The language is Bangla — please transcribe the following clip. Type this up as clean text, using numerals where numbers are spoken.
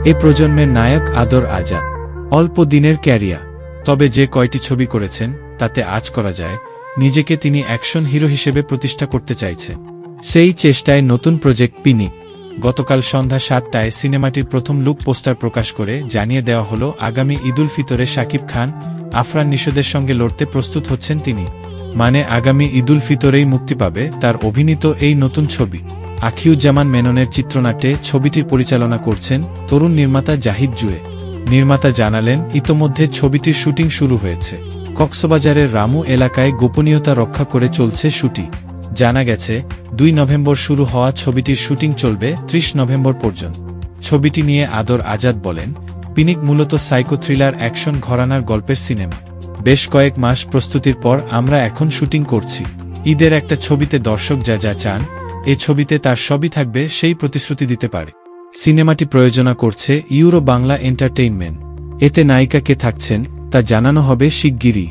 এ প্রজন্মের নায়ক আদর আজাদ। অল্প দিনের ক্যারিয়ার, তবে যে কয়টি ছবি করেছেন তাতে আঁচ করা যায় নিজেকে তিনি অ্যাকশন হিরো হিসেবে প্রতিষ্ঠা করতে চাইছেন। সেই চেষ্টায় নতুন প্রজেক্ট পিনিক। গতকাল সন্ধ্যা ৭টায় সিনেমাটির প্রথম লুক পোস্টার প্রকাশ করে জানিয়ে দেওয়া হলো আগামী ঈদুল ফিতরে শাকিব খান, আফরান নিশোদের সঙ্গে লড়তে প্রস্তুত হচ্ছেন তিনি। মানে আগামী ঈদুল ফিতরেই মুক্তি পাবে তার অভিনীত এই নতুন ছবি। আখিউজ্জামান মেননের চিত্রনাট্যে ছবিটির পরিচালনা করছেন তরুণ নির্মাতা জাহিদ জুয়ে। নির্মাতা জানালেন, ইতোমধ্যে ছবিটির শুটিং শুরু হয়েছে। কক্সবাজারের রামু এলাকায় গোপনীয়তা রক্ষা করে চলছে শুটিং। জানা গেছে ২ নভেম্বর শুরু হওয়া ছবিটির শুটিং চলবে ৩০ নভেম্বর পর্যন্ত। ছবিটি নিয়ে আদর আজাদ বলেন, পিনিক মূলত সাইকো থ্রিলার অ্যাকশন ঘরানার গল্পের সিনেমা। বেশ কয়েক মাস প্রস্তুতির পর আমরা এখন শুটিং করছি। ঈদের একটা ছবিতে দর্শক যা যা চান, এ ছবিতে তার সবই থাকবে, সেই প্রতিশ্রুতি দিতে পারে। সিনেমাটি প্রযোজনা করছে ইউরো বাংলা এন্টারটেইনমেন্ট। এতে নায়িকা কে থাকছেন তা জানানো হবে শিগগিরই।